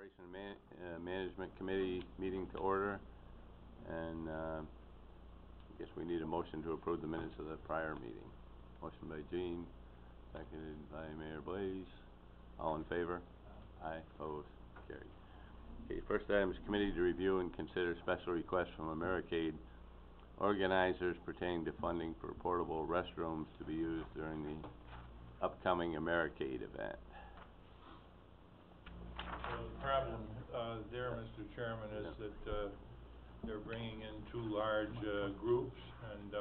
Operation Management Committee meeting to order, and I guess we need a motion to approve the minutes of the prior meeting. Motion by Gene, seconded by Mayor Blaze. All in favor? Aye. Opposed? Carried. Okay, first item is committee to review and consider special requests from Americade organizers pertaining to funding for portable restrooms to be used during the upcoming Americade event. Well, the problem there, Mr. Chairman, is that they're bringing in two large groups, and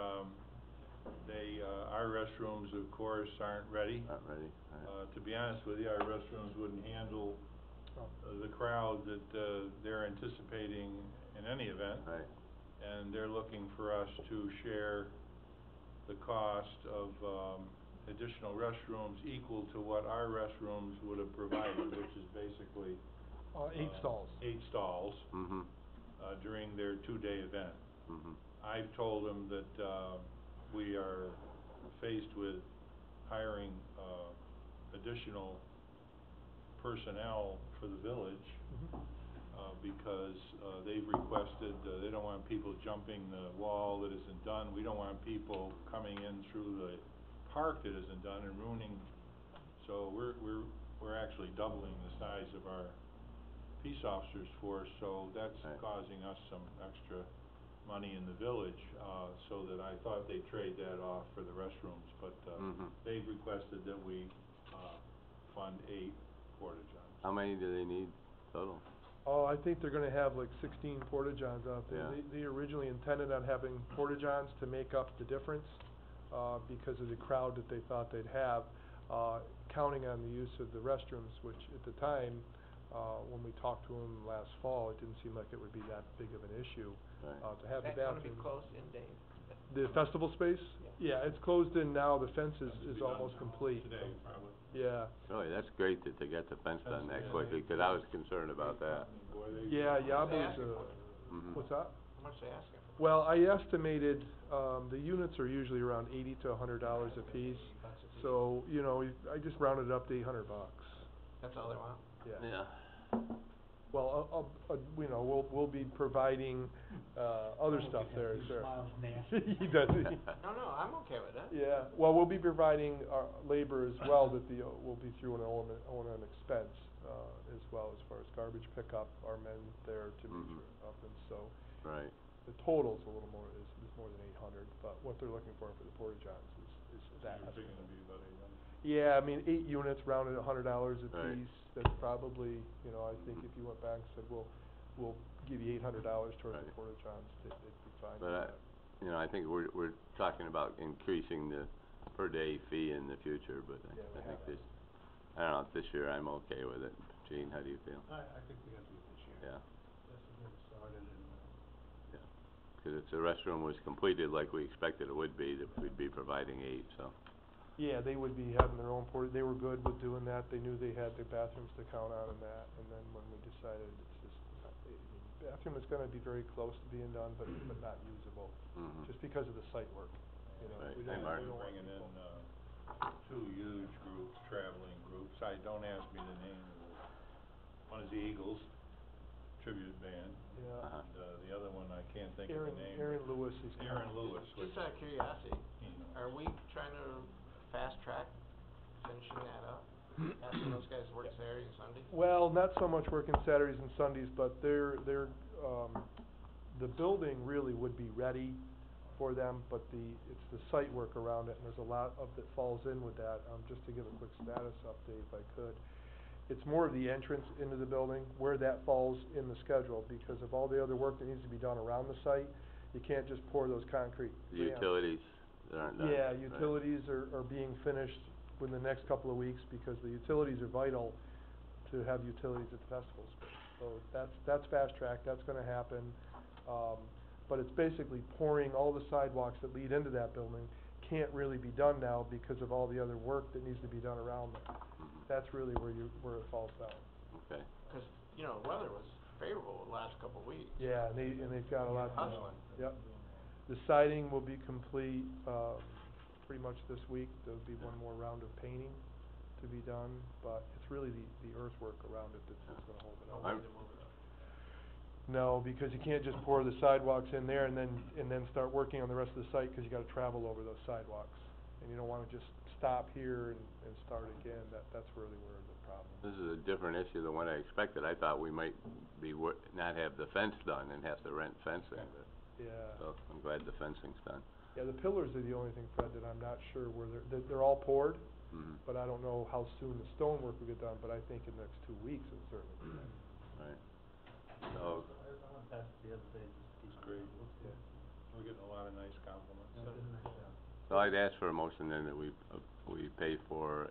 our restrooms, of course, aren't ready. Not ready. Right. To be honest with you, our restrooms wouldn't handle the crowd that they're anticipating in any event. Right. And they're looking for us to share the cost of additional restrooms equal to what our restrooms would have provided, which is basically 8 stalls. 8 stalls Mm-hmm. During their 2-day event. Mm-hmm. I've told them that we are faced with hiring additional personnel for the village. Mm-hmm. Because they've requested, they don't want people jumping the wall that isn't done. We don't want people coming in through the park that isn't done and ruining. So we're actually doubling the size of our peace officers force, so that's right. causing us some extra money in the village, so that I thought they'd trade that off for the restrooms, but they've requested that we fund 8 porta-johns. How many do they need total? Oh, I think they're gonna have like 16 porta-johns out there. Yeah. They originally intended on having porta-johns to make up the difference, because of the crowd that they thought they'd have, counting on the use of the restrooms, which at the time, when we talked to them last fall, it didn't seem like it would be that big of an issue, Right. To have the That's bathroom. gonna be closed in, Dave? The festival space? Yeah, it's closed in now, the fence is almost complete. Today, probably. Yeah. Really, that's great that they got the fence done that quickly, because I was concerned about that. Yeah, Yaba's, asking for? Mm-hmm. what's that? How much they asking for? Well, I estimated, the units are usually around $80 to $100 a piece, so, you know, I just rounded it up to $800. That's all they want? Yeah. Yeah. Well, you know, we'll be providing, other stuff there, sure. He does. No, I'm okay with that. Yeah, well, we'll be providing our labor as well, that will be through an O&M expense, as well, as far as garbage pickup, our men there to be up, and so. Right. The total's a little more, is more than 800, but what they're looking for the porta-johns is that. You're thinking it'd be about 800? Yeah, I mean, 8 units rounded $100 a Right. piece, that's probably, you know, I think if you went back and said, we'll give you $800 towards Right. the porta-johns, they'd be fine with But that. you know, I think we're talking about increasing the per day fee in the future, but Yeah, we I think have. I don't know, this year I'm okay with it. Gene, how do you feel? I think we have to do it this year. Yeah. Just to get it started and, Yeah. Because if the restroom was completed like we expected it would be, that we'd be providing 8, so. Yeah, they would be having their own they were good with doing that, they knew they had their bathrooms to count on and that, and then when we decided it's just, the bathroom is gonna be very close to being done, but not usable, just because of the site work, you know. Right. We Hey, don't Mark. want Bringing in people. 2 huge groups, traveling groups. Don't ask me the name of it. One is the Eagles tribute band. Yeah. And the other one, I can't think of Aaron, the name. Aaron Lewis is Aaron Lewis. Just out of curiosity, you know. are we trying to fast track finishing that up? Asking those guys to work Saturday and Sunday? Well, not so much working Saturdays and Sundays, but the building really would be ready for them, but it's the site work around it, and there's a lot of that falls in with that. Just to give a quick status update, if I could. It's more of the entrance into the building, where that falls in the schedule, because of all the other work that needs to be done around the site, you can't just pour those concrete The ramps. utilities that aren't done. Yeah, Right. utilities are being finished within the next couple of weeks, because the utilities are vital to have utilities at the festival space. So that's fast track, that's gonna happen. But it's basically pouring all the sidewalks that lead into that building can't really be done now because of all the other work that needs to be done around it. That's really where it falls down. Okay. Cause, you know, the weather was favorable the last couple of weeks. Yeah, and they've got a lot to do. Hustling. Yep. The siding will be complete, pretty much this week. There'll be one more round of painting, to be done, but it's really the earthwork around it that's gonna hold it up. I'm- No, because you can't just pour the sidewalks in there and then start working on the rest of the site, 'cause you gotta travel over those sidewalks. And you don't wanna just stop here and start again, that's really where the problem is. This is a different issue than what I expected. I thought we might be not have the fence done and have to rent fencing, but, Yeah. so I'm glad the fencing's done. Yeah, the pillars are the only thing, Fred, that I'm not sure where they're all poured, Mhm. but I don't know how soon the stonework will get done, but I think in the next 2 weeks it'll certainly be done. Right. So, I went past it the other day, just to It's keep. great. Looks good. We're getting a lot of nice compliments. Yeah, it did a nice job. so I'd ask for a motion then that we pay for,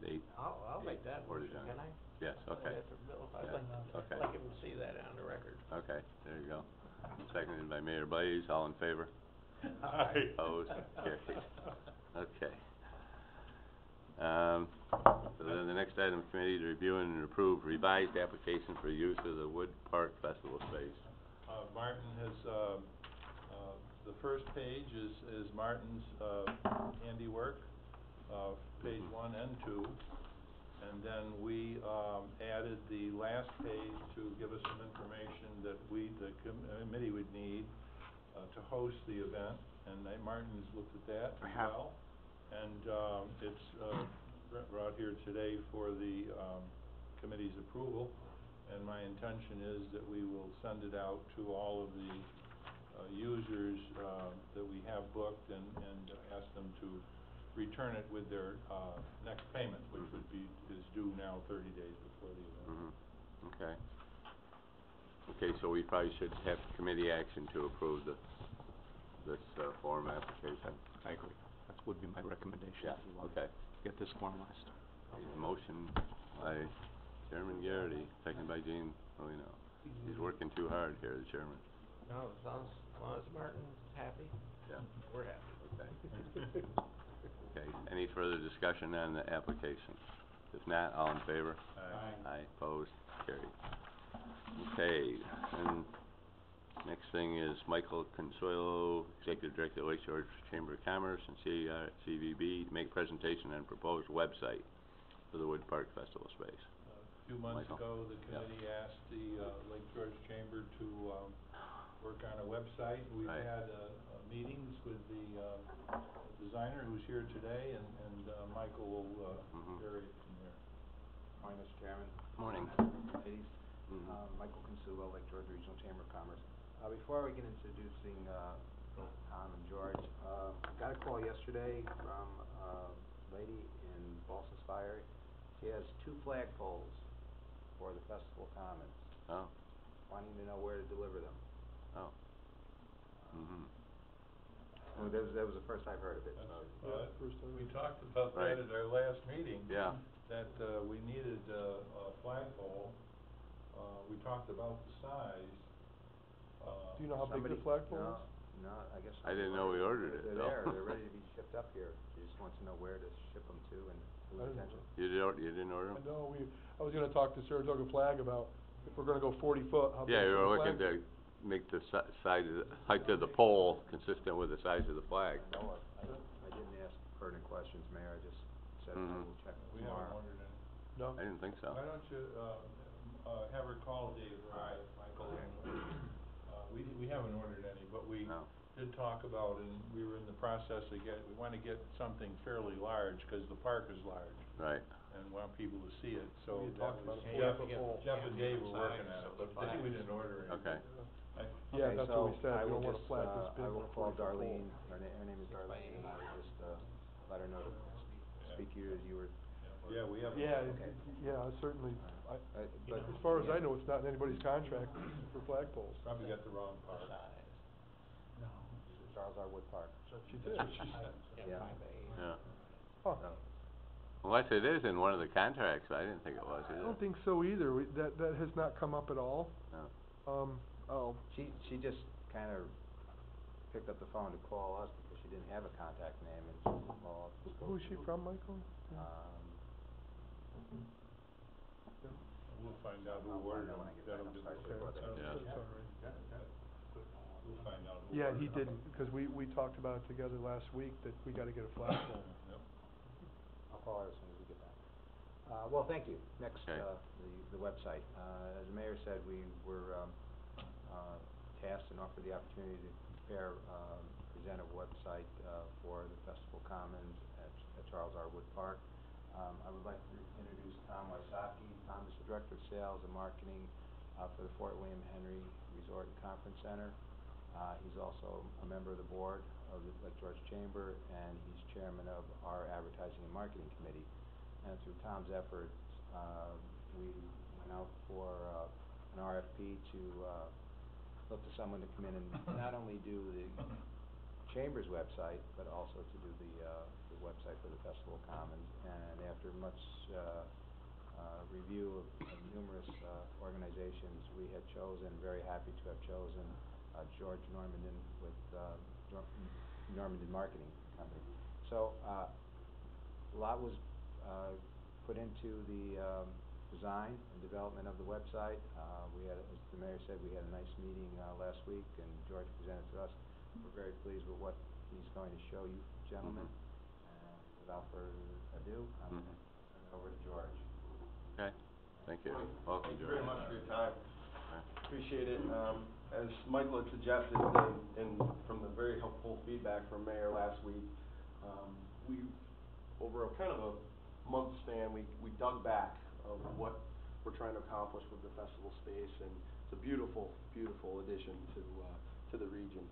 the I'll make that Or motion, done. can I? yes, okay, After Bill, Yeah, I'd okay. like him to see that on the record. okay, there you go. Seconded by Mayor Blaze, all in favor? Aye. Opposed? Carried. Okay. So then the next item, committee to review and approve revised application for use of the Wood Park Festival space. Martin has, the first page is Martin's, handiwork, page 1 and 2. And then we, added the last page to give us some information that the committee would need, to host the event. And Martin's looked at that as well. And, it's, brought here today for the, committee's approval. And my intention is that we will send it out to all of the, users, that we have booked and ask them to return it with their, next payment, which is due now 30 days before the event. Mhm. Okay. Okay, so we probably should have committee action to approve this form application. I agree. That would be my recommendation. Yeah, if we want okay. to Get this formalized. Motion by Chairman Garrity, seconded by Gene Polino. He's working too hard here, the chairman. No, as long as Martin's happy, Yeah, we're happy. okay. Okay, any further discussion on the application? If not, all in favor? Aye. Aye, opposed, carried. Okay, and next thing is Michael Consuelo, Executive Director of Lake George Chamber of Commerce and CVB, to make a presentation on proposed website for the Wood Park Festival space. A few months Michael. ago, the committee asked the, Lake George Chamber to, work on a website. We've Right. had, meetings with the, designer who's here today, and Michael will, Mhm. carry it from there. Morning, Mr. Chairman. Morning. Ladies. Mhm. Michael Consuelo, Lake George Regional Chamber of Commerce. Before we get introducing, Tom and George, got a call yesterday from a lady in Ballston Spire. She has 2 flagpoles for the Festival Commons, Oh, wanting to know where to deliver them. oh. Mhm. Well, that was the first I've heard of it. Well, first time. we talked about Right. that at our last meeting. Yeah. That, we needed, a flagpole. We talked about the size. Do you know how big the Somebody- flagpole no, is? No, I guess. I didn't know we ordered it, They're though. there, they're ready to be shipped up here. She just wants to know where to ship them to and I whose didn't attention. You didn't order I them? know, I was gonna talk to Saratoga Flag about if we're gonna go 40 foot, how big Yeah, should you the were flag looking be? to make the height of the pole consistent with the size of the flag. I know I didn't ask pertinent questions, Mayor, I just said I Mhm. will check We haven't tomorrow. ordered any. No? I didn't think so. Why don't you, have her call Dave Rye, Michael, and, we haven't ordered any, but we No. did talk about, and we were in the process of we wanna get something fairly large, 'cause the park is large, Right. and want people to see it, so We that talked was, about a Jeff, 40-foot pole. Jeff and Dave were working Size on of it, the but flag. we didn't order any. Okay. Yeah, Okay, that's what we so said, I we will don't want a just, flag this big I on will a call 40-foot pole. Darlene, her name is Darlene, and I will just, let her know to speak to you as you were. Yeah, we haven't. Yeah, Okay. yeah, certainly, But. as far as I know, it's not in anybody's contract for flagpoles. Probably got the wrong part. No. Charles R. Wood Park. She did. Yeah. Yeah. Huh. So, Unless it is in one of the contracts, I didn't think it was I either. don't think so either, that has not come up at all. No. She just kind of picked up the phone to call us because she didn't have a contact name and she said, well, I'll just go Who's to- she from, Michael? We'll find out who I'll find ordered out them. when I get back. That'll I'm give sorry us to hear about that. that'll- Yeah. That's all right. We'll find out who Yeah, ordered he them. didn't, because we talked about it together last week, that we gotta get a flagpole. Yep. I'll call her as soon as we get back. Well, thank you. Next, Okay. the website. As the mayor said, we were tasked and offered the opportunity to present a website for the Festival Commons at Charles R. Wood Park. I would like to introduce Tom Wysocki. Tom is the Director of Sales and Marketing for the Fort William Henry Resort and Conference Center. He's also a member of the board of the Lake George Chamber, and he's chairman of our Advertising and Marketing Committee. And through Tom's efforts, we went out for an RFP to look for someone to come in and not only do the Chamber's website, but also to do the website for the Festival Commons. And after much review of numerous organizations, we had chosen, very happy to have chosen, George Normandin with Normandin Marketing Company. So a lot was put into the design and development of the website. We had, as the mayor said, we had a nice meeting last week, and George presented to us. We're very pleased with what he's going to show you, gentlemen. And without further ado, I'm going to turn it over to George. Okay, thank you. Welcome, Thank you George. very much for your time. Okay. Appreciate it. As Michael had suggested, and from the very helpful feedback from Mayor last week, we, over a kind of a month span, we dug back of what we're trying to accomplish with the festival space, and it's a beautiful, beautiful addition to the region.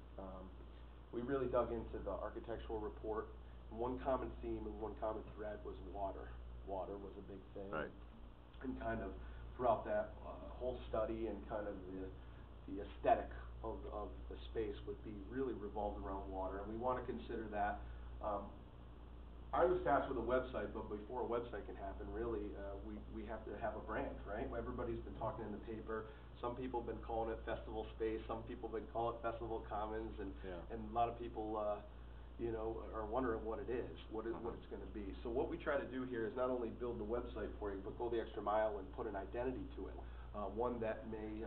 We really dug into the architectural report. One common theme and one common thread was water. Water was a big thing. Right. And kind of throughout that whole study, and kind of the aesthetic of the space would be really revolved around water, and we want to consider that. I was tasked with a website, but before a website can happen, really, we have to have a brand, right? Everybody's been talking in the paper. Some people have been calling it Festival Space. Some people have been calling it Festival Commons, and Yeah. and a lot of people, you know, are wondering what it is, what it's going to be. So what we try to do here is not only build the website for you, but go the extra mile and put an identity to it, one that may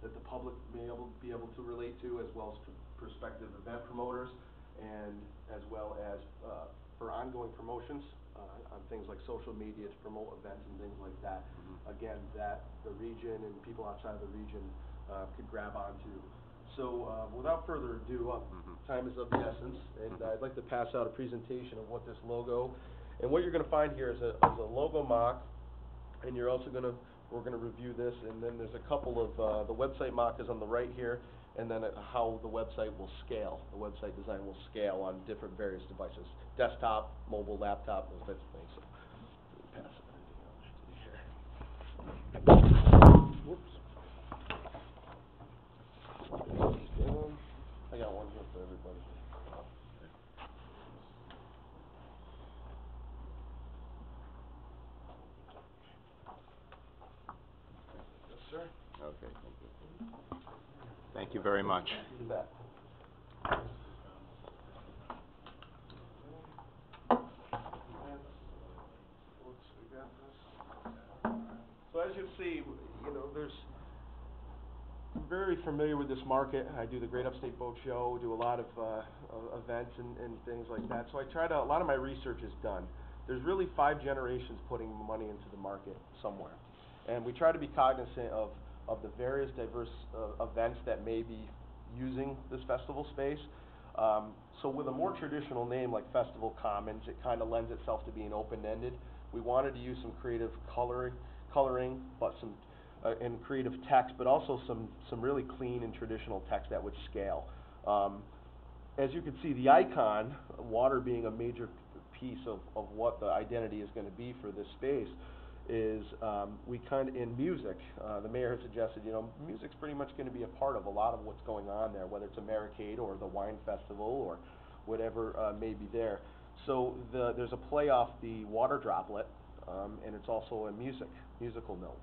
that the public may be able to relate to, as well as prospective event promoters, and as well as for ongoing promotions on things like social media to promote events and things like that. Again, that the region and people outside the region could grab onto. So without further ado, time is of the essence, and I'd like to pass out a presentation of what this logo, and what you're going to find here is a logo mock, and you're also going to, we're going to review this, and then there's a couple of, the website mock is on the right here, and then how the website will scale, the website design will scale on different various devices, desktop, mobile, laptop, those types of things. So, pass it here. Whoops. I got one here for everybody. Yes, sir. Okay, thank you. Thank you very much. You bet. So as you see, you know, I'm very familiar with this market. I do the Great Upstate Boat Show, do a lot of events and things like that. So a lot of my research is done. There's really 5 generations putting money into the market somewhere. And we try to be cognizant of the various diverse events that may be using this festival space. So with a more traditional name like Festival Commons, it kind of lends itself to being open-ended. We wanted to use some creative coloring, but some and creative text, but also some really clean and traditional text that would scale. As you can see, the icon, water being a major piece of what the identity is going to be for this space, is we kind of, in music, the mayor has suggested, you know, music's pretty much going to be a part of a lot of what's going on there, whether it's Americade or the wine festival or whatever may be there. So there's a play off the water droplet, and it's also a musical note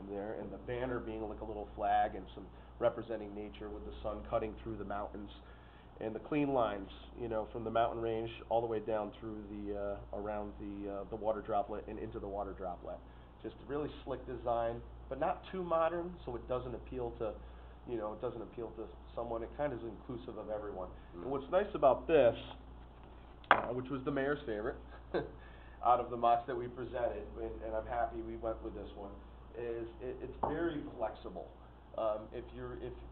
there, and the banner being like a little flag and some representing nature with the sun cutting through the mountains, and the clean lines, you know, from the mountain range all the way down through the around the water droplet and into the water droplet. Just a really slick design, but not too modern, so it doesn't appeal to, you know, it doesn't appeal to someone. It kind of is inclusive of everyone. And what's nice about this, which was the mayor's favorite, out of the mocks that we presented, and I'm happy we went with this one, is it's very flexible. If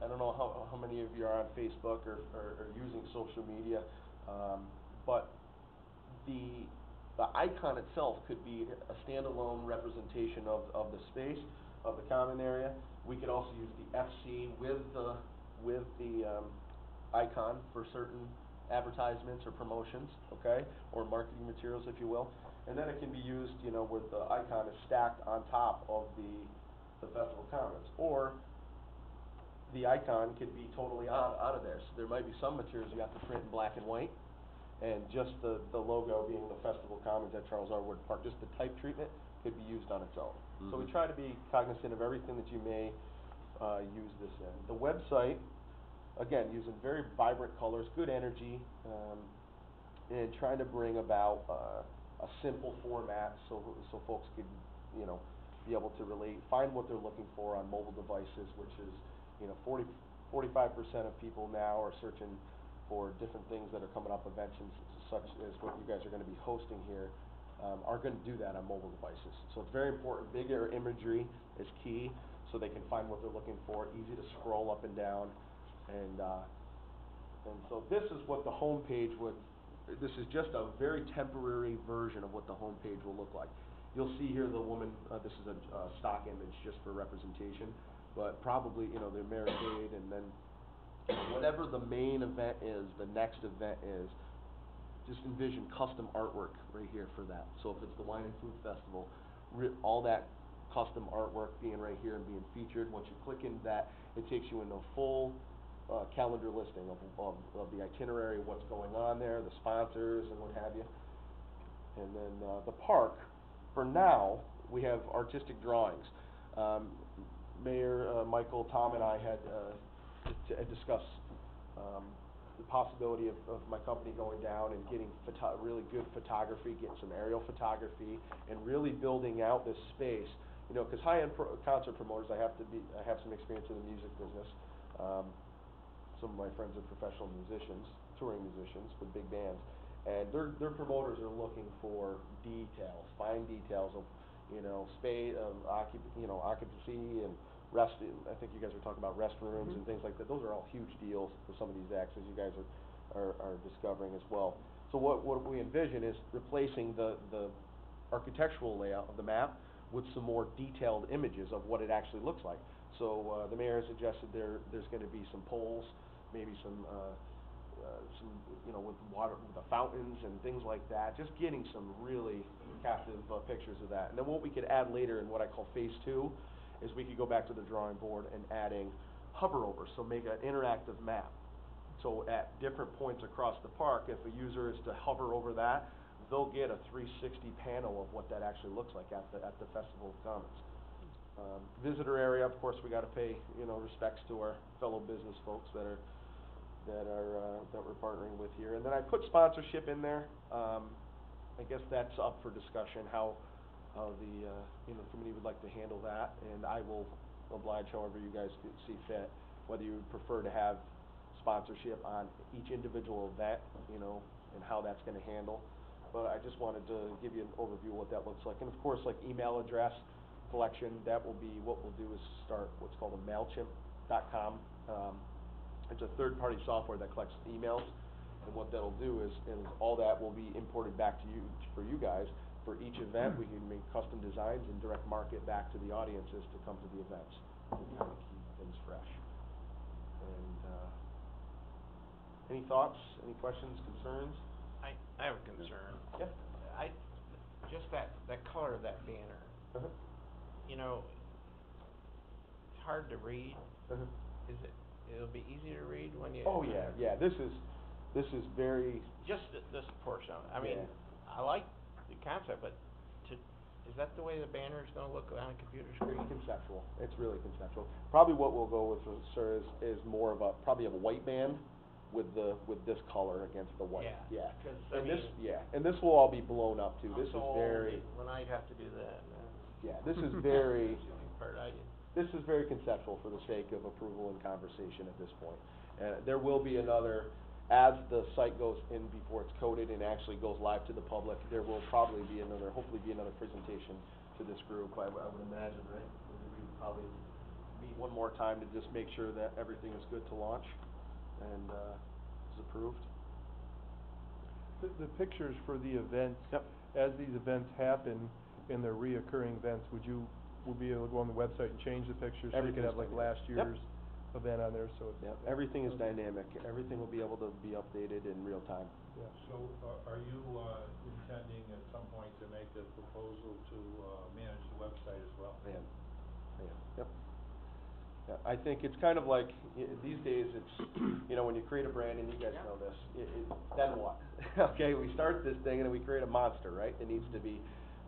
I don't know how many of you are on Facebook or using social media, but the icon itself could be a standalone representation of the space, of the common area. We could also use the FC with the icon for certain advertisements or promotions, okay, or marketing materials, if you will. And then it can be used, you know, where the icon is stacked on top of the Festival Commons, or the icon could be totally out of there. So there might be some materials you have to print in black and white, and just the logo being the Festival Commons at Charles R. Wood Park, just the type treatment could be used on its own. So we Mhm. try to be cognizant of everything that you may use this in. The website, again, using very vibrant colors, good energy, and trying to bring about a simple format so folks could, you know, be able to relate, find what they're looking for on mobile devices, which is, you know, 45% of people now are searching for different things that are coming up, events and such as what you guys are going to be hosting here, are going to do that on mobile devices. So it's very important. Bigger imagery is key, so they can find what they're looking for. Easy to scroll up and down, and so this is what the homepage would. This is just a very temporary version of what the homepage will look like. You'll see here the woman. This is a stock image just for representation, but probably, you know, they're Mary Kate, and then whatever the main event is, the next event is, just envision custom artwork right here for that. So if it's the Wine and Food Festival, all that custom artwork being right here and being featured. Once you click into that, it takes you into a full calendar listing of the itinerary, what's going on there, the sponsors and what have you. And then the park, for now, we have artistic drawings. Mayor Michael, Tom, and I had discussed the possibility of my company going down and getting really good photography, getting some aerial photography, and really building out this space. You know, because high-end concert promoters, I have some experience in the music business. Some of my friends are professional musicians, touring musicians with big bands, and their promoters are looking for details, fine details of, you know, space, occupancy and I think you guys were talking about restrooms and things like that. Those are all huge deals for some of these acts, as you guys are discovering as well. So what we envision is replacing the architectural layout of the map with some more detailed images of what it actually looks like. So the mayor suggested there's going to be some poles, maybe some you know, with water, with the fountains and things like that. Just getting some really captive pictures of that. And then what we could add later in what I call phase 2 is we could go back to the drawing board and adding hover over, so make an interactive map. So at different points across the park, if a user is to hover over that, they'll get a 360 panel of what that actually looks like at the Festival of Commons. Visitor area, of course, we got to pay, you know, respects to our fellow business folks that we're partnering with here. And then I put sponsorship in there. I guess that's up for discussion how the you know, committee would like to handle that, and I will oblige however you guys see fit. Whether you would prefer to have sponsorship on each individual event, you know, and how that's going to handle. But I just wanted to give you an overview of what that looks like. And of course, like email address collection, that will be, what we'll do is start what's called a MailChimp.com. It's a third-party software that collects emails, and what that'll do is all that will be imported back to you, for you guys. For each event, we can make custom designs and direct market back to the audiences to come to the events, to kind of keep things fresh. And any thoughts, any questions, concerns? I have a concern. Yeah. Just that color of that banner, Uh-huh. you know, it's hard to read. Uh-huh. It'll be easy to read when you. Oh, yeah, this is very, Just this portion of it. I mean, Yeah. I like the concept, but is that the way the banner is gonna look on a computer screen? conceptual. It's really conceptual. Probably what we'll go with, sir, is more of probably a white band with this color against the white. Yeah, 'cause, I And this, mean, yeah, and this will all be blown up too. I'm This so is old very, when I'd have to do that. yeah, this is very, That's the only part I did. this is very conceptual for the sake of approval and conversation at this point. There will be another as the site goes in before it's coded and actually goes live to the public, there will probably be hopefully be another presentation to this group, I would imagine, right? We would probably meet one more time to just make sure that everything is good to launch and, is approved. The pictures for the events. Yep. As these events happen and they're reoccurring events, would be able to go on the website and change the pictures? So you could Everything's have like dynamic. last Yep. year's event on there, so it's. Yep, everything is dynamic, everything will be able to be updated in real time. Yeah. So, are you, intending at some point to make a proposal to, manage the website as well? I am, yep. Yeah, I think it's kind of like, these days, it's, when you create a brand, and you guys know this, then what? Okay, we start this thing, and then we create a monster, right? It needs to be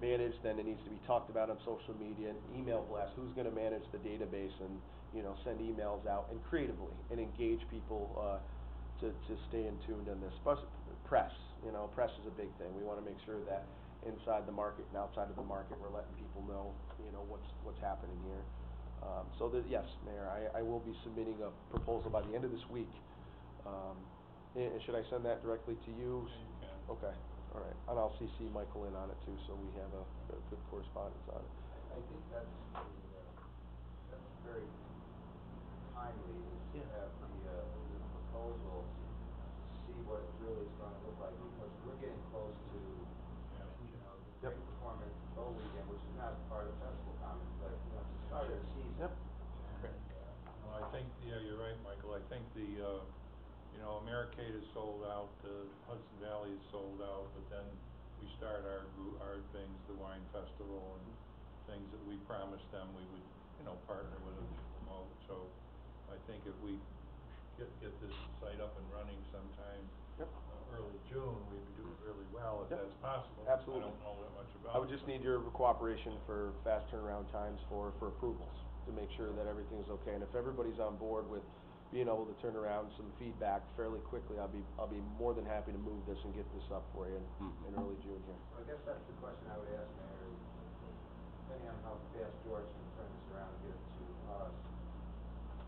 managed, and it needs to be talked about on social media, and email blast, who's gonna manage the database, and, send emails out, and creatively, and engage people, to stay in tuned on this. Plus, press, press is a big thing. We wanna make sure that inside the market and outside of the market, we're letting people know, what's happening here. So yes, Mayor, I will be submitting a proposal by the end of this week. And should I send that directly to you? Yeah, you can. Okay, all right, and I'll CC Michael in on it too, so we have a good correspondence on it. I think that's very timely, is to have the proposal, see what it really is gonna look like, because we're getting close to, the Great Performance Bow Weekend, which is not part of Festival Commons, but, it's the start of the season. Yep. And, Well, I think, you're right, Michael, I think Americade is sold out, Hudson Valley is sold out, but then we start our things, the wine festival and things that we promised them we would, partner with them to promote. So I think if we get this site up and running sometime, Yep. Early June, we would do it really well, if Yep. that's possible. Absolutely. I don't know that much about it. I would just need your cooperation for fast turnaround times for approvals, to make sure that everything's okay. And if everybody's on board with being able to turn around some feedback fairly quickly, I'll be more than happy to move this and get this up for you in early June here. I guess that's the question I would ask, Mayor, is depending on how fast George can turn this around and get it to us,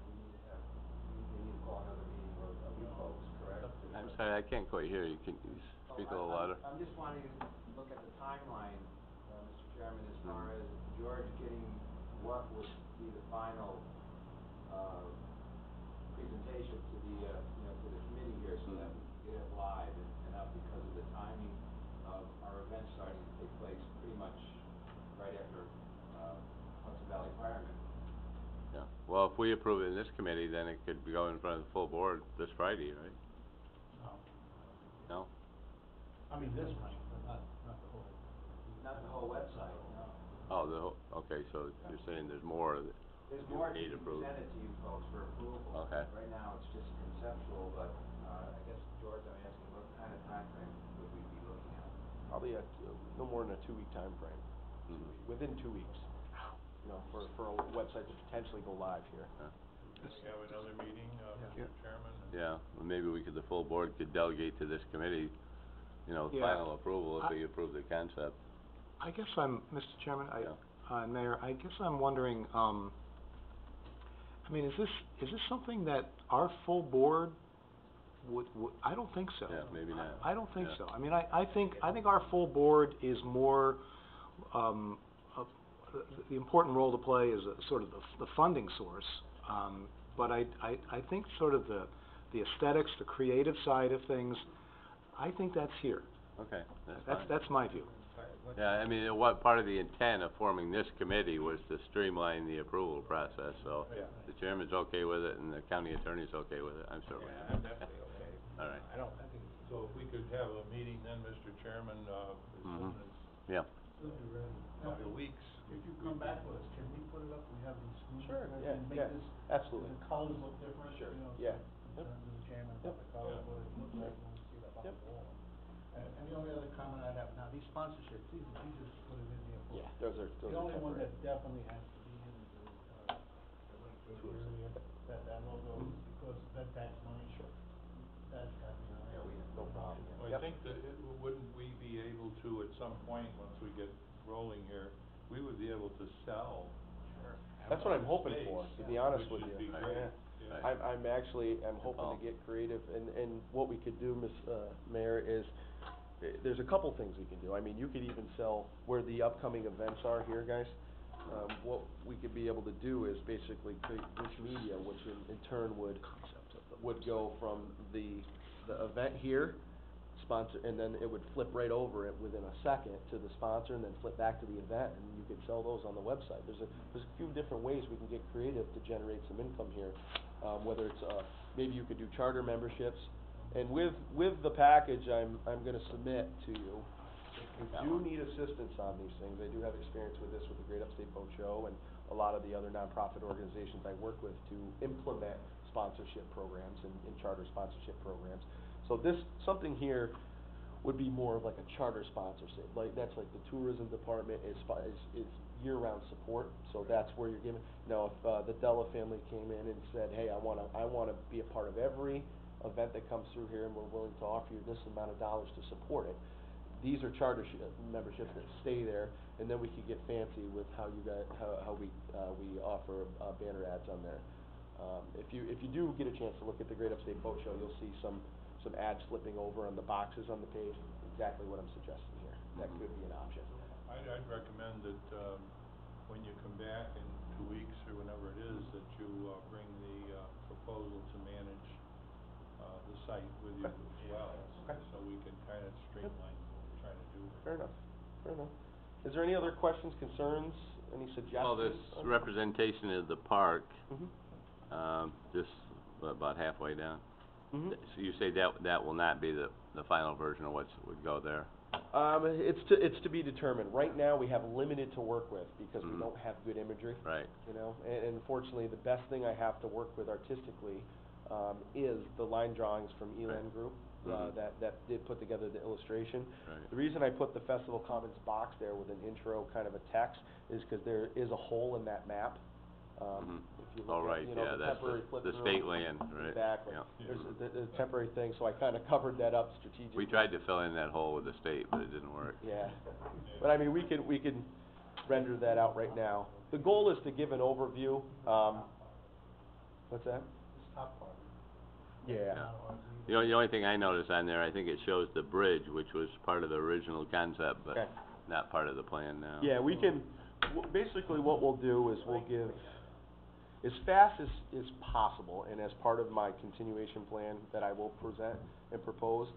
we need to call another meeting of you folks, correct? I'm sorry, I can't quite hear you, can you speak a little louder? I'm just wanting to look at the timeline, Mr. Chairman, as far as George getting what would be the final, presentation to the, to the committee here, so that we can get it live and up, because of the timing of our event starting to take place pretty much right after, Hudson Valley Firemen. Yeah, well, if we approve it in this committee, then it could go in front of the full board this Friday, right? No? I mean, this might, but not the whole. Not the whole website, no. Oh, okay, so you're saying there's more of it. There's more to Need be approval. presented to you folks for approval. Okay. Right now, it's just conceptual, but, I guess, George, I'm asking, what kind of timeframe would we be looking at? Probably no more than a 2-week timeframe, within 2 weeks, for a website to potentially go live here. We have another meeting, Mr. Chairman? Yeah, well, maybe the full board could delegate to this committee, Yeah. final approval if we approve the concept. I guess Mr. Chairman, Yeah. Mayor, I guess I'm wondering, is this something that our full board would, I don't think so. Yeah, maybe not. I don't think Yeah. so. I think our full board is more, the important role to play is sort of the funding source. But I think sort of the aesthetics, the creative side of things, I think that's here. Okay, that's fine. That's my view. Yeah, what part of the intent of forming this committee was to streamline the approval process, so Yeah. the chairman's okay with it and the county attorney's okay with it, I'm certainly. Yeah, I'm definitely okay. All right. I think. So if we could have a meeting then, Mr. Chairman, as soon as Yeah, Should be ready. a couple of weeks. If you come back with us, can we put it up, we have these screens. Sure, and yeah, everything, yeah, make this, absolutely. the colors look different, Sure, so yeah. in terms of the chairman, Yep. the colors, Yeah. what it looks like when we see it up on Yep. the wall. And the only other comment I'd have, now, these sponsorships, these just put it in there for. Yeah, those are The only one temporary. that definitely has to be in is the Lakeville area, that logo, because that tax money, that's gotta be on there. No problem. Well, I think that, wouldn't we be able to, at some point, once we get rolling here, we would be able to sell That's what I'm hoping space, for, to be honest which with would you. be Right. great. Yeah. Yeah. I'm actually, I'm hoping Oh. to get creative, and what we could do, Mayor, is, there's a couple things we can do. I mean, you could even sell where the upcoming events are here, guys. What we could be able to do is basically create rich media, which in turn would go from the event here, sponsor, and then it would flip right over it within a second to the sponsor, and then flip back to the event, and you could sell those on the website. There's a few different ways we can get creative to generate some income here. Whether it's, maybe you could do charter memberships, and with the package I'm gonna submit to you, if you do need assistance on these things, I do have experience with this with the Great Upstate Boat Show and a lot of the other nonprofit organizations I work with to implement sponsorship programs and charter sponsorship programs. So something here would be more of like a charter sponsorship, like, that's like the tourism department is year-round support, so that's where you're giving, if, the Della family came in and said, hey, I wanna be a part of every event that comes through here, and we're willing to offer you this amount of dollars to support it. These are charter memberships that stay there, and then we could get fancy with how we offer, banner ads on there. If you do get a chance to look at the Great Upstate Boat Show, you'll see some ads flipping over on the boxes on the page, exactly what I'm suggesting here. That could be an option. I'd recommend that, when you come back in 2 weeks or whenever it is, that you, bring the, proposal to manage, the site with you as well. Okay. So we can kind of streamline what we're trying to do. Fair enough, fair enough. Is there any other questions, concerns, any suggestions? Well, this representation of the park, Mm-hmm. just about halfway down. Mm-hmm. So you say that will not be the final version of what would go there? It's to be determined. Right now, we have limited to work with because we Mhm. don't have good imagery. Right. And unfortunately, the best thing I have to work with artistically, is the line drawings from Elan Group, Mhm. that did put together the illustration. Right. The reason I put the Festival Commons box there with an intro kind of a text is because there is a hole in that map. Mhm. If you Oh, look at, right, yeah, the that's temporary flip the through. state land, right? Exactly. Yeah. There's a temporary thing, so I kind of covered that up strategically. We tried to fill in that hole with the state, but it didn't work. Yeah, but I mean, we can render that out right now. The goal is to give an overview, what's that? This top part. Yeah. The only thing I noticed on there, I think it shows the bridge, which was part of the original concept, but Okay. not part of the plan now. Yeah, we can, basically what we'll do is we'll give, as fast as possible, and as part of my continuation plan that I will present and propose,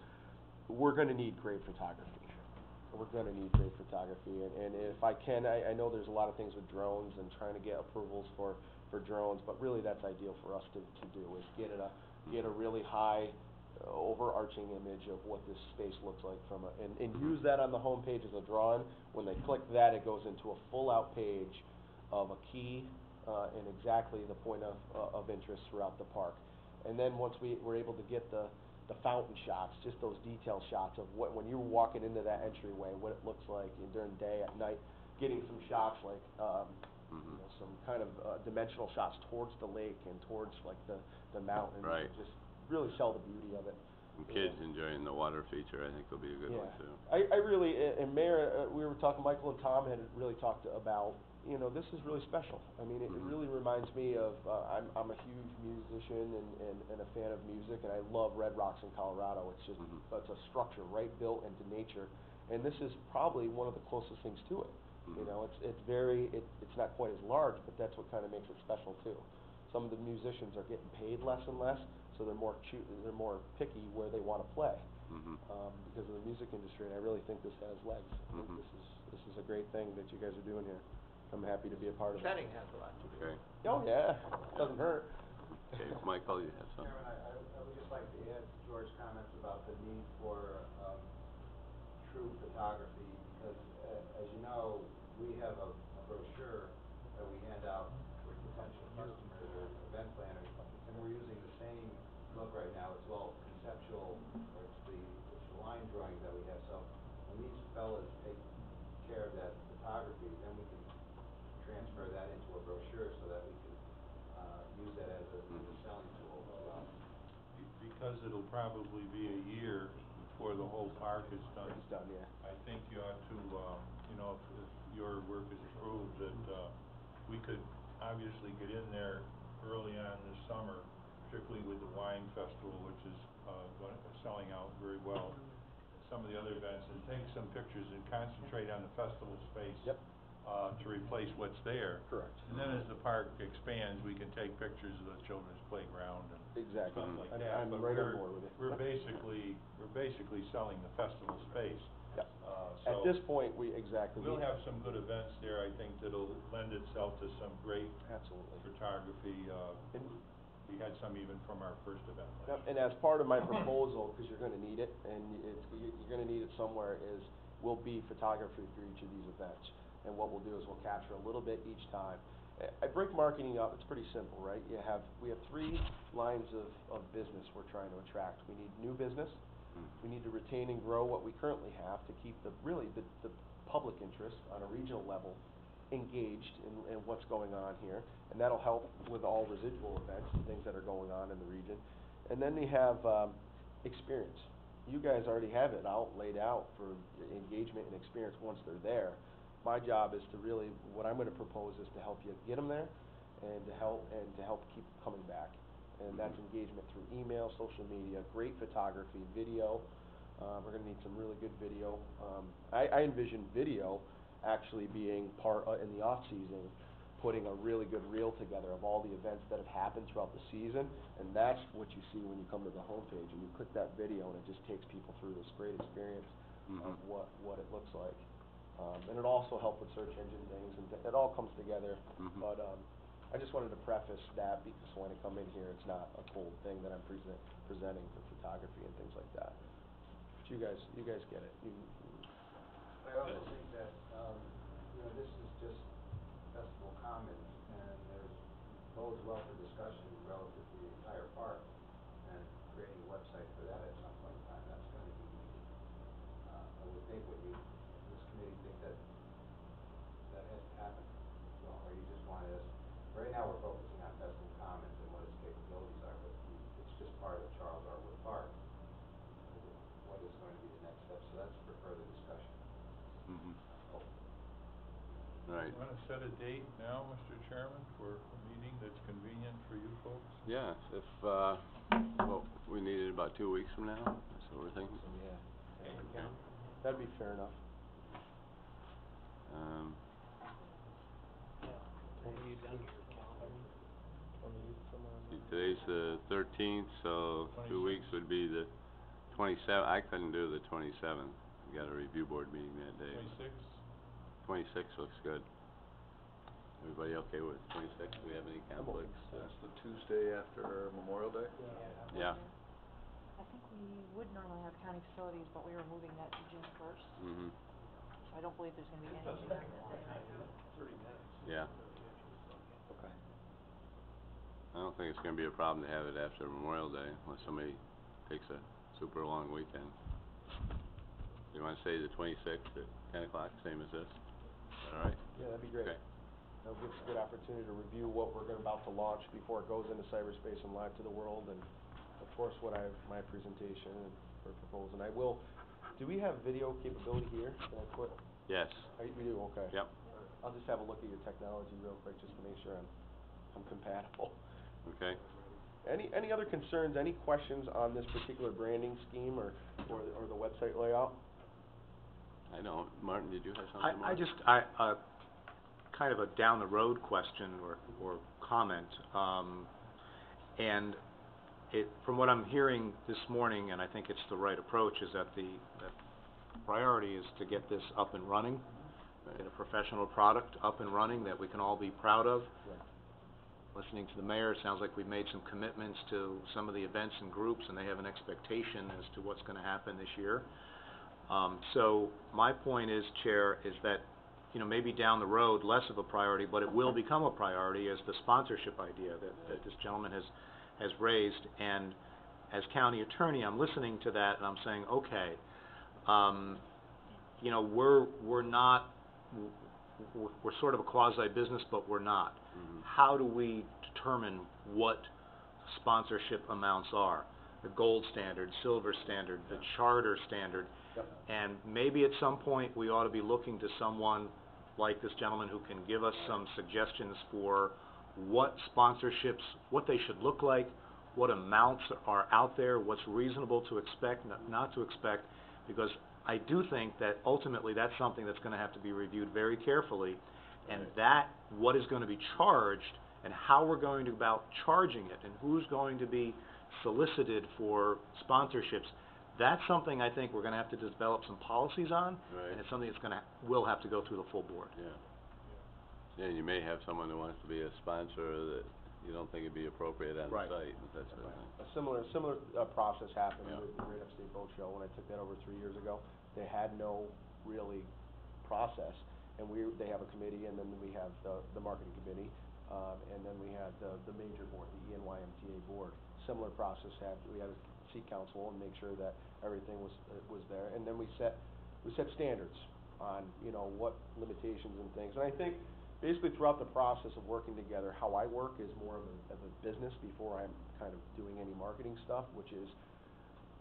we're gonna need great photography. We're gonna need great photography, and if I can, I know there's a lot of things with drones and trying to get approvals for drones, but really that's ideal for us to do, is get a really high, overarching image of what this space looks like and use that on the home page as a drawing. When they click that, it goes into a full-out page of a key, and exactly the point of interest throughout the park. And then once we're able to get the fountain shots, just those detail shots of when you're walking into that entryway, what it looks like during the day, at night, getting some shots like, some kind of, dimensional shots towards the lake and towards like the mountains. Right. And just really sell the beauty of it. And kids enjoying the water feature, I think will be a good one too. I really, and Mayor, we were talking, Michael and Tom had really talked about, this is really special. I mean, it really reminds me of, I'm a huge musician and a fan of music, and I love Red Rocks in Colorado. It's just, it's a structure, right, built into nature, and this is probably one of the closest things to it. It's not quite as large, but that's what kind of makes it special too. Some of the musicians are getting paid less and less, so they're more picky where they want to play. Because of the music industry, and I really think this has legs. I think this is a great thing that you guys are doing here. I'm happy to be a part of it. Setting has a lot to do. Okay. Oh, yeah, doesn't hurt. Okay, Michael, you have something? Chairman, I would just like to add to George's comments about the need for, true photography, because, as you know, we have a brochure that we hand out to potential customers or event planners, and we're using the same look right now. It's all conceptual, or it's the line drawings that we have. So when these fellas take care of that photography, then we can transfer that into a brochure so that we can, use that as a selling tool as well. Because it'll probably be a year before the whole park is done. It's done, yeah. I think you ought to, if your work is approved, that, we could obviously get in there early on this summer, particularly with the wine festival, which is, selling out very well. Some of the other events, and take some pictures and concentrate on the festival space. Yep. To replace what's there. Correct. And then as the park expands, we can take pictures of the children's playground and Exactly. stuff like I'm- that. I'm But right on we're- board with it. We're Yep. basically selling the festival space. Yep. So At this point, exactly. we'll have some good events there, I think, that'll lend itself to some great Absolutely. photography. And- We had some even from our first event last Yep, year. and as part of my proposal, because you're gonna need it, and you're gonna need it somewhere, will be photography for each of these events. And what we'll do is we'll capture a little bit each time. I break marketing up, it's pretty simple, right? We have 3 lines of business we're trying to attract. We need new business, we need to retain and grow what we currently have to keep the public interest on a regional level engaged in what's going on here, and that'll help with all residual events and things that are going on in the region. And then we have experience. You guys already have it laid out for engagement and experience once they're there. My job is to really, what I'm gonna propose is to help you get them there, and to help keep coming back. And that's engagement through email, social media, great photography, video. We're gonna need some really good video. I envision video actually being part, in the off-season, putting a really good reel together of all the events that have happened throughout the season, and that's what you see when you come to the homepage, and you click that video, and it just takes people through this great experience of what it looks like. And it also helped with search engine things, and it all comes together. But, I just wanted to preface that, because when I come in here, it's not a cold thing that I'm presenting for photography and things like that. But you guys get it. I also think that, this is just Festival Commons, and bodes well for discussion relative to the entire park, and creating a website for that at some point in time, that's gonna be needed. I would think, this committee think that has to happen, or you just want us, right now, we're focusing on Festival Commons and what its capabilities are, but it's just part of Charles Arwood Park. What is going to be the next step, so that's for further discussion. Right. Want to set a date now, Mr. Chairman, for a meeting that's convenient for you folks? Yeah, if, we needed about 2 weeks from now, that's what we're thinking. Yeah. That'd be fair enough. When are you done here, Calvin? Today's the 13th, so 2 weeks would be the 27th. I couldn't do the 27th. We got a review board meeting that day. 26? 26 looks good. Everybody okay with 26? Do we have any conflicts? That's the Tuesday after Memorial Day? Yeah. I think we would normally have county facilities, but we were moving that to June 1st. So I don't believe there's gonna be anything on that day. Yeah. Okay. I don't think it's gonna be a problem to have it after Memorial Day, unless somebody takes a super long weekend. You wanna say the 26th at 10 o'clock, same as this? All right? Yeah, that'd be great. Okay. That'll give us a good opportunity to review what we're about to launch before it goes into cyberspace and live to the world, and of course, my presentation and for proposal. And do we have video capability here? Can I put? Yes. We do, okay. Yep. I'll just have a look at your technology real quick, just to make sure I'm compatible. Okay. Any other concerns, any questions on this particular branding scheme or the website layout? I don't. Martin, did you have something? Kind of a down the road question or comment, and from what I'm hearing this morning, and I think it's the right approach, is that the priority is to get this up and running, get a professional product up and running that we can all be proud of. Listening to the mayor, it sounds like we've made some commitments to some of the events and groups, and they have an expectation as to what's going to happen this year. So my point is, Chair, is that maybe down the road, less of a priority, but it will become a priority, is the sponsorship idea that this gentleman has raised. And as county attorney, I'm listening to that, and I'm saying, okay, we're sort of a quasi-business, but we're not. How do we determine what sponsorship amounts are? The gold standard, silver standard, the charter standard. And maybe at some point we ought to be looking to someone like this gentleman who can give us some suggestions for what sponsorships, what they should look like, what amounts are out there, what's reasonable to expect, not to expect, because I do think that ultimately that's something that's gonna have to be reviewed very carefully, and that, what is gonna be charged, and how we're going to about charging it, and who's going to be solicited for sponsorships, that's something I think we're gonna have to develop some policies on, Right. and it's something that's will have to go through the full board. Yeah. Yeah, you may have someone who wants to be a sponsor that you don't think it'd be appropriate on the Right. site, and that sort of thing. A similar process happened Yeah. with the Great Upstate Boat Show when I took that over 3 years ago. They had no really process, and they have a committee, and then we have the marketing committee, and then we had the major board, the ENYMTA board. Similar process, we had a seat council and make sure that everything was there, and then we set standards on, you know, what limitations and things. And I think basically throughout the process of working together, how I work is more of a business before I'm kind of doing any marketing stuff, which is,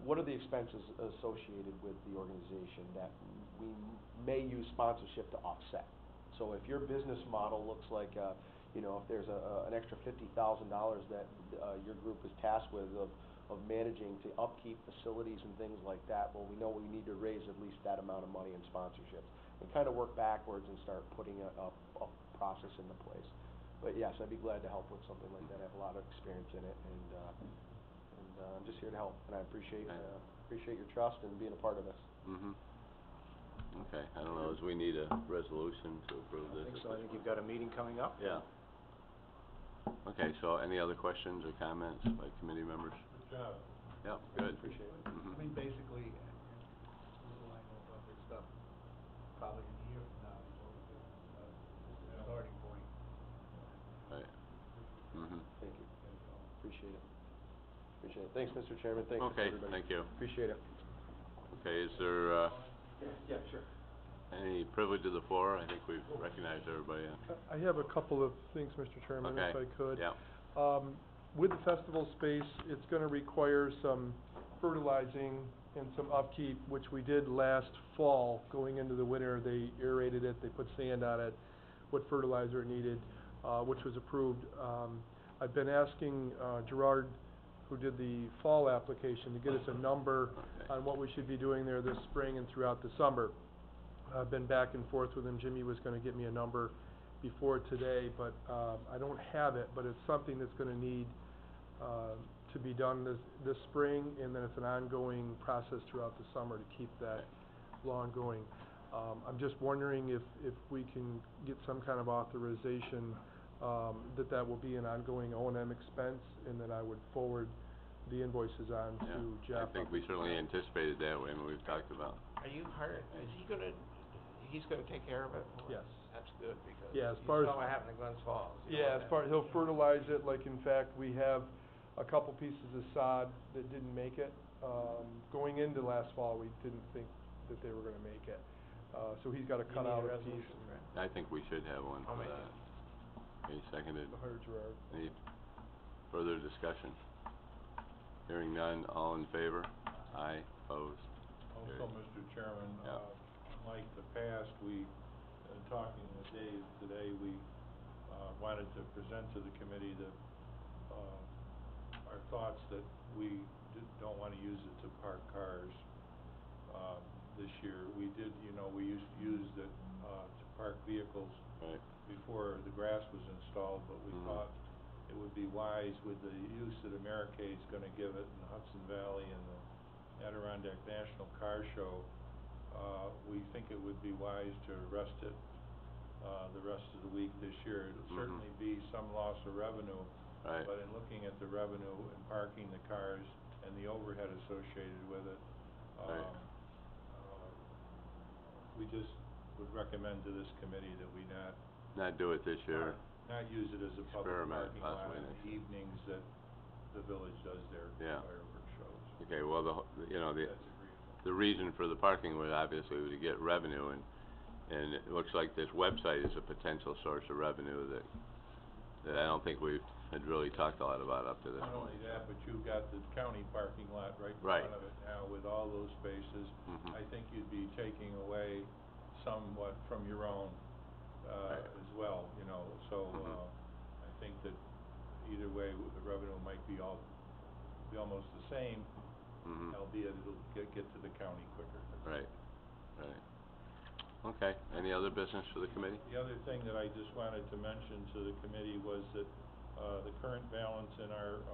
what are the expenses associated with the organization that we may use sponsorship to offset? So if your business model looks like, you know, if there's an extra $50,000 that your group is tasked with of managing to upkeep facilities and things like that, well, we know we need to raise at least that amount of money in sponsorships, and kind of work backwards and start putting a process into place. But yes, I'd be glad to help with something like that. I have a lot of experience in it, and I'm just here to help, and I appreciate your trust and being a part of this. Okay, I don't know, as we need a resolution to approve I this. think at so, I this think you've point. got a meeting coming up. Yeah. Okay, so any other questions or comments by committee members? Good job. Yep, good. Appreciate it. Mhm. I mean, basically, little I know about this stuff, probably in a year from now, is what we're doing, the starting point. Right. Mhm. Thank you. Appreciate it. Appreciate it. Thanks, Mr. Chairman. Thanks, Okay, everybody. thank you. Appreciate it. Okay, is there, Yeah, sure. any privilege of the floor? I think we've recognized everybody. I have a couple of things, Mr. Chairman, if Okay, I could. yeah. With the festival space, it's gonna require some fertilizing and some upkeep, which we did last fall. Going into the winter, they aerated it, they put sand on it, what fertilizer it needed, which was approved. I've been asking Gerard, who did the fall application, to get us a number Okay. on what we should be doing there this spring and throughout the summer. I've been back and forth with him. Jimmy was gonna get me a number before today, but I don't have it, but it's something that's gonna need to be done this spring, and then it's an ongoing process throughout the summer to keep that lawn going. I'm just wondering if we can get some kind of authorization that will be an ongoing O&M expense, and then I would forward the invoices on to Yeah, I Jeff. think we certainly anticipated that way when we've talked about. Are you he's gonna take care of it? Yes. That's good, because Yeah, as you far as- saw what happened in Glens Falls. You know Yeah, what as far, happened. he'll fertilize it, like in fact, we have a couple pieces of sod that didn't make it. Going into last fall, we didn't think that they were gonna make it. So he's gotta You cut need out a a piece. resolution, Fran? I think we should have one I'll for make that. Okay, seconded. Hire Gerard. Any further discussion? Hearing none, all in favor? Aye, opposed? Also, Carried. Mr. Chairman, Yeah. unlike the past, we, talking with Dave today, we, wanted to present to the committee our thoughts that we don't wanna use it to park cars, this year. We did, we used to use it, to park vehicles Right. before the grass was installed, but we Mhm. thought it would be wise with the use that Americade's gonna give it in the Hudson Valley and the Adirondack National Car Show, we think it would be wise to rest it, the rest of the week this year. It'll Mhm. certainly be some loss of revenue, Right. but in looking at the revenue and parking the cars and the overhead associated with it, Right. we just would recommend to this committee that we Not do it this year. not use it as a public Experiment parking lot possibly in next the year. evenings that the village does their Yeah. fireworks shows. Okay, well, That's agreeable. the reason for the parking was obviously to get revenue, and it looks like this website is a potential source of revenue that I don't think we've had really talked a lot about up to this Not point. only that, but you've got the county parking lot right in Right. front of it now with all those spaces. Mhm. I think you'd be taking away somewhat from your own, Right. as well, so, Mhm. I think that either way, the revenue might be almost the same, albeit it'll get to the county quicker. Right, right. Okay, any other business for the committee? The other thing that I just wanted to mention to the committee was that, the current balance in our,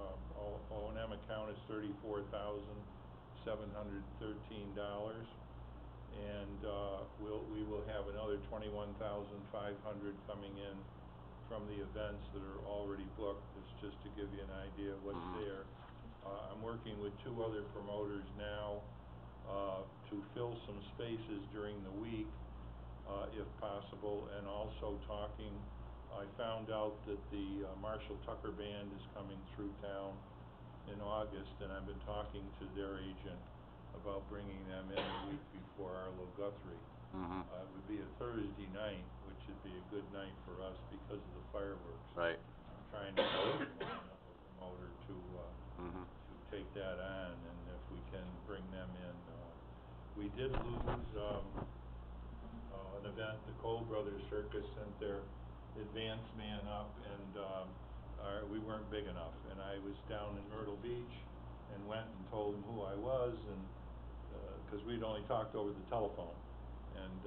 O&M account is $34,713. And, we will have another $21,500 coming in from the events that are already booked. It's just to give you an idea of what's there. I'm working with 2 other promoters now, to fill some spaces during the week, if possible, and also talking, I found out that the Marshall Tucker Band is coming through town in August, and I've been talking to their agent about bringing them in the week before Arlo Guthrie. It would be a Thursday night, which would be a good night for us because of the fireworks. Right. I'm trying to get a promoter to take that on, and if we can bring them in. We did lose, an event, the Cole Brothers Circus sent their advance man up, and, we weren't big enough. And I was down in Myrtle Beach and went and told him who I was, and, cause we'd only talked over the telephone. And,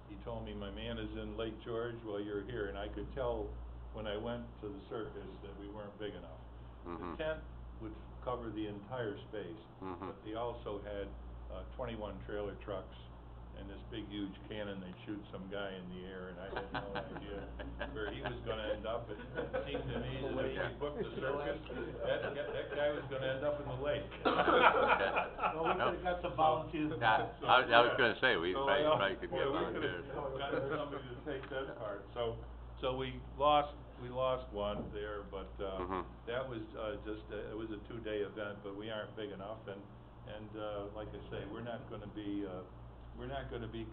he told me, my man is in Lake George, well, you're here. And I could tell when I went to the circus that we weren't big enough. The tent would cover the entire space, but they also had 21 trailer trucks and this big huge cannon. They'd shoot some guy in the air, and I had no idea where he was gonna end up. It seemed to me that if we booked the circus, that guy was gonna end up in the lake. Well, we could've got some volunteers. I was gonna say, we probably could get volunteers. We could've got somebody to take that part, so we lost one there, but, that was, it was a 2-day event, but we aren't big enough, and, like I say, we're not gonna be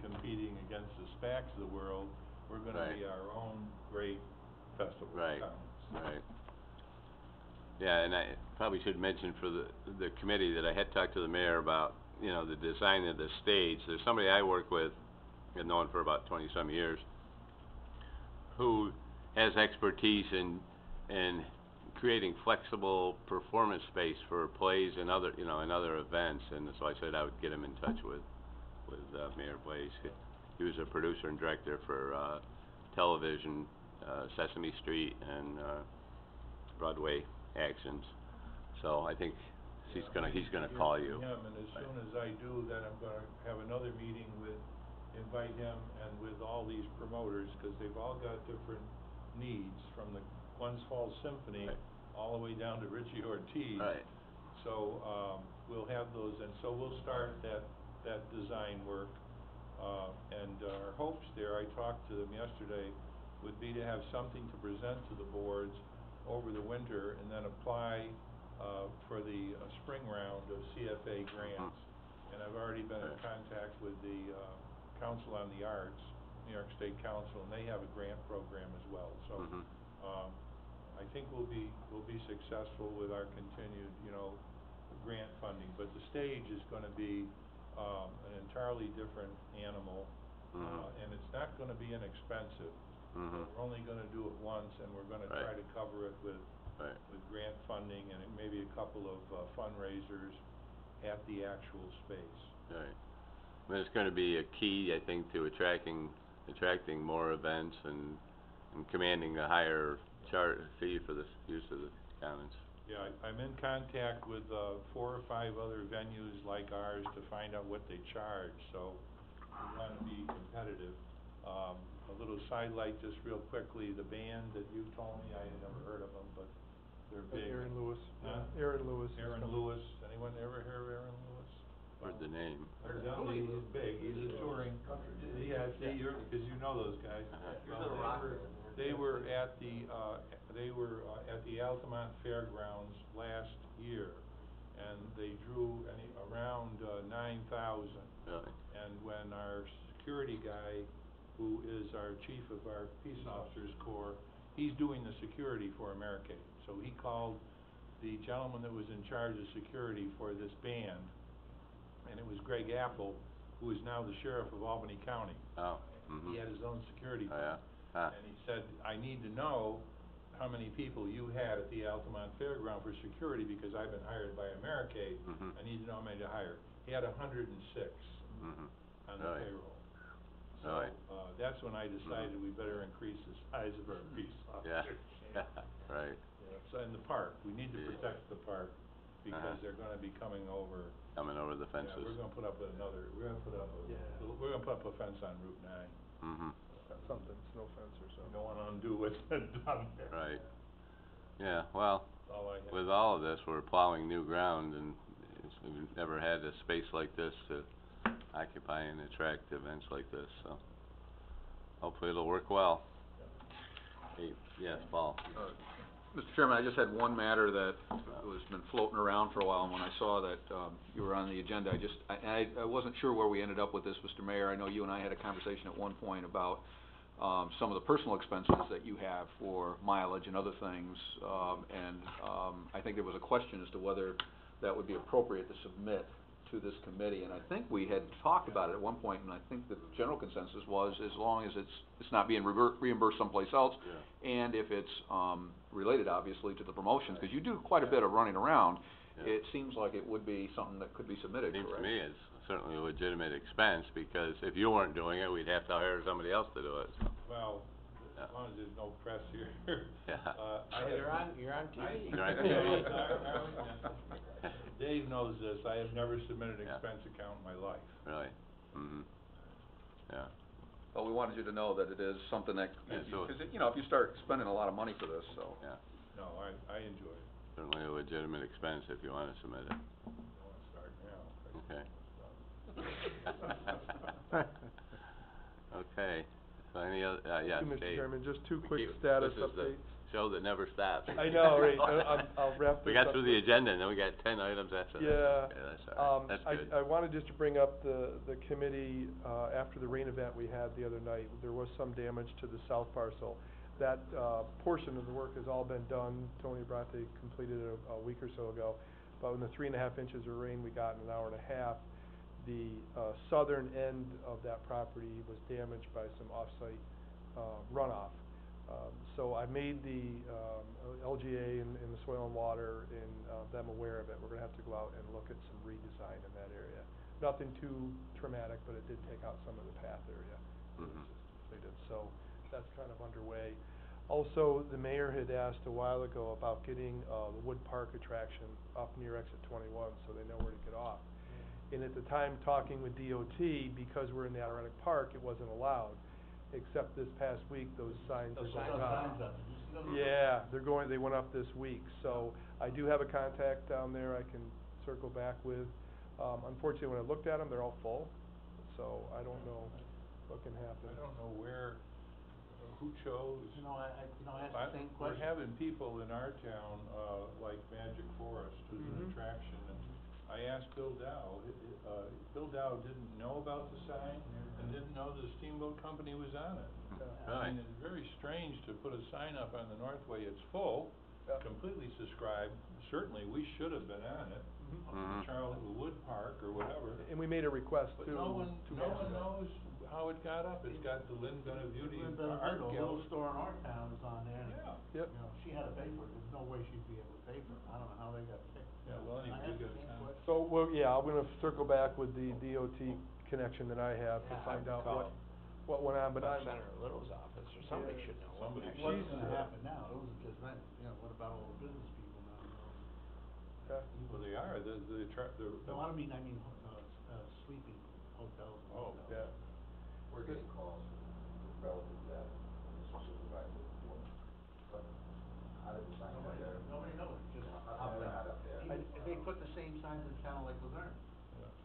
competing against the SPACs of the world. We're gonna be our own great festival. Right. Yeah, and I probably should mention for the committee that I had talked to the mayor about, the design of the stage. There's somebody I work with, I've known for about 20-some years, who has expertise in creating flexible performance space for plays and other, and other events. And so I said I would get him in touch with Mayor Blaze. He was a producer and director for television, Sesame Street, and Broadway actions. So I think he's gonna call you. And as soon as I do, then I'm gonna have another meeting invite him and with all these promoters, because they've all got different needs, from the Glens Falls Symphony all the way down to Richie Ortiz. So we'll have those, and so we'll start that design work. And our hopes there, I talked to them yesterday, would be to have something to present to the boards over the winter, and then apply for the spring round of CFA grants. And I've already been in contact with the Council on the Arts, New York State Council, and they have a grant program as well. So I think we'll be successful with our continued, grant funding. But the stage is gonna be an entirely different animal, and it's not gonna be inexpensive. We're only gonna do it once, and we're gonna try to cover it with grant funding and maybe a couple of fundraisers at the actual space. Right. I mean, it's gonna be a key, I think, to attracting more events and commanding a higher fee for the use of the commons. Yeah, I'm in contact with 4 or 5 other venues like ours to find out what they charge, so we wanna be competitive. A little sidelight, just real quickly, the band that you told me, I had never heard of them, but they're big. Aaron Lewis. Huh? Aaron Lewis. Aaron Lewis, anyone ever hear of Aaron Lewis? Heard the name. Evidently, he's big, he's a touring, yeah, see, cause you know those guys. They were at the Altamont Fairgrounds last year, and they drew around 9,000. Really? And when our security guy, who is our chief of our Peace Officers Corps, he's doing the security for Americade. So he called the gentleman that was in charge of security for this band, and it was Greg Apple, who is now the sheriff of Albany County. Oh. He had his own security. Oh, yeah. And he said, I need to know how many people you had at the Altamont Fairground for security, because I've been hired by Americade. Mhm. I need to know how many to hire. He had 106 Mhm. on the Right. payroll. Right. So, that's when I decided we better increase the size of our police Yeah, officers. right. Yeah, so in the park, we need to Yeah. protect the park, because Uh-huh. they're gonna be coming over. Coming over the Yeah, fences. we're gonna put up a we're gonna put up a fence on Route 9. Mhm. Something, snow fence or We something. don't wanna undo what's been done there. Right. Yeah, well, That's all I have. with all of this, we're plowing new ground, and we've never had a space like this to occupy and attract events like this, so hopefully it'll work well. Hey, yes, Paul? Mr. Chairman, I just had one matter that was been floating around for a while, and when I saw that, you were on the agenda, I wasn't sure where we ended up with this, Mr. Mayor. I know you and I had a conversation at one point about, some of the personal expenses that you have for mileage and other things, I think there was a question as to whether that would be appropriate to submit to this committee, and I think we had talked about it at one point, and I think the general consensus was, as long as it's not being reimbursed someplace else, Yeah. and if it's, related obviously to the promotions, because you do quite a bit of running around, Yeah. it seems like it would be something that could be submitted, Seems correct? to me it's certainly a legitimate expense, because if you weren't doing it, we'd have to hire somebody else to do it, so. Well, Yeah. as long as there's no press here. Yeah. I Oh, have- you're on TV. You're on TV. Dave knows this, I have never submitted an Yeah. expense account in my life. Really? Mhm. Yeah. But we wanted you to know that it is something that, Yeah, so- because, you know, if you start spending a lot of money for this, so. Yeah. No, I enjoy it. Certainly a legitimate expense if you wanna submit it. I wanna start now. Okay. Okay, so any other, yes, Thank you, Mr. Dave. Chairman, just two We quick keep- status This is the updates. show that never stops. I know, right, I'll wrap We this got up through the with- agenda, and then we got 10 items after that. Yeah, Okay, that's all right, that's good. I wanted just to bring up the committee, after the rain event we had the other night, there was some damage to the south parcel. That, portion of the work has all been done, Tony Abrante completed it a week or so ago. But in the 3.5 inches of rain we got in an hour and a half, the, southern end of that property was damaged by some off-site, runoff. So I made the, LGA and the Soil and Water and, them aware of it. We're gonna have to go out and look at some redesign in that area. Nothing too traumatic, but it did take out some of the path area. It was Mhm. just completed, so that's kind of underway. Also, the mayor had asked a while ago about getting, the Wood Park attraction up near exit 21, so they know where to get off. And at the time, talking with DOT, because we're in the Adirondack Park, it wasn't allowed. Except this past week, those signs are Those going signs up. Signs up, did you see those? Yeah, they went up this week, so I do have a contact down there I can circle back with. Unfortunately, when I looked at them, they're all full, so I don't know what can happen. I don't know where, who chose. I asked the same question. We're having people in our town, like Magic Forest, who's an Mhm. attraction, and I asked Bill Dow, Bill Dow didn't know about the sign and didn't know the steamboat company was on it. I Right. mean, it's very strange to put a sign up on the Northway, it's full, Yeah. completely subscribed, certainly we should have been on it, Mhm. Charles Wood Park or whatever. And we made a request But too. no one 2 months ago. knows how it got up, it's got the Lynn Benevitti Lynn Art Benevitti, a little Gallery. store in our town is on there, and, Yeah. Yep. she had to pay for it, there's no way she'd be able to pay for it, I don't know how they got picked. Yeah, well, anyway, I asked we the got same time. question. So, well, yeah, I'm gonna circle back with the DOT connection that I have to Yeah, I find would out call what went on, but Buck I'm. Senator Little's office, or somebody Yeah, should know. somebody Actually, What's She's, gonna happen now, those are just rent, what about all the business people now, Yeah. Well, they are, the No, I don't mean, sleeping hotels and Oh, hotels. Yeah. We're getting calls relative to that, Mr. Supervisor, but how did the sign get there? Nobody knows, it's just. How did it get up there? Even- They put the same signs in town like Luzerne,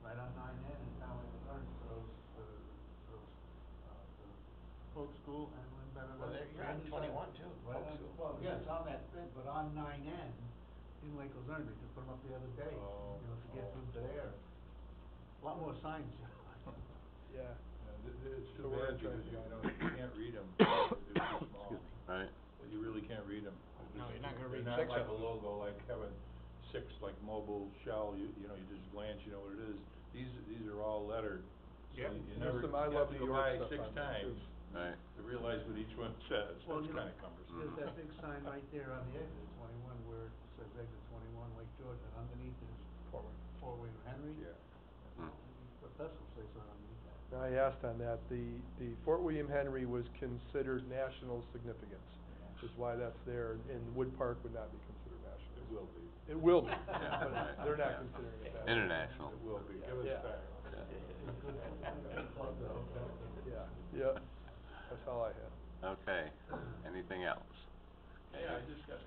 right on 9N in town like Luzerne, for those, the folk school and Lynn Benevitti. Well, you're on 21 too, Right folk on, school. well, yeah, it's on that thing, but on 9N in Lake Luzerne, they just put them up the other day, Oh. to get through to there. A lot more signs. Yeah. It's So too we're bad, trying because, to- you can't read them, they're too small. Right. You really can't read them. No, you're not gonna read They're six not like of a 'em. logo, like having 6, like mobile shell, you just glance, you know what it is. These are all lettered, so Yep. you There's never, some you I have Love to New go York by stuff 6 on there, too. times Right. to realize what each one says, Well, that's you know, kinda cumbersome. There's that big sign right there on the exit 21 where it says exit 21 Lake George, and underneath is Fort William Henry. Yeah. Put decimal places underneath that. Now, I asked on that, the Fort William Henry was considered national significance, which is why that's there, and Wood Park would not be considered national. It will be. It will be, Yeah, but right, they're not yeah. considering it that. International. It will be, give us Yeah. time. Yeah, yeah, that's all I had. Okay, anything else? Yeah, I just got.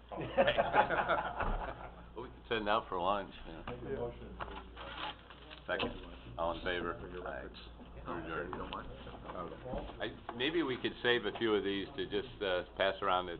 Well, we could send out for lunch, Make a Yeah. motion to, Second, all in favor? For your Aye. records. We're adjourned. You don't mind? Maybe we could save a few of these to just, pass around at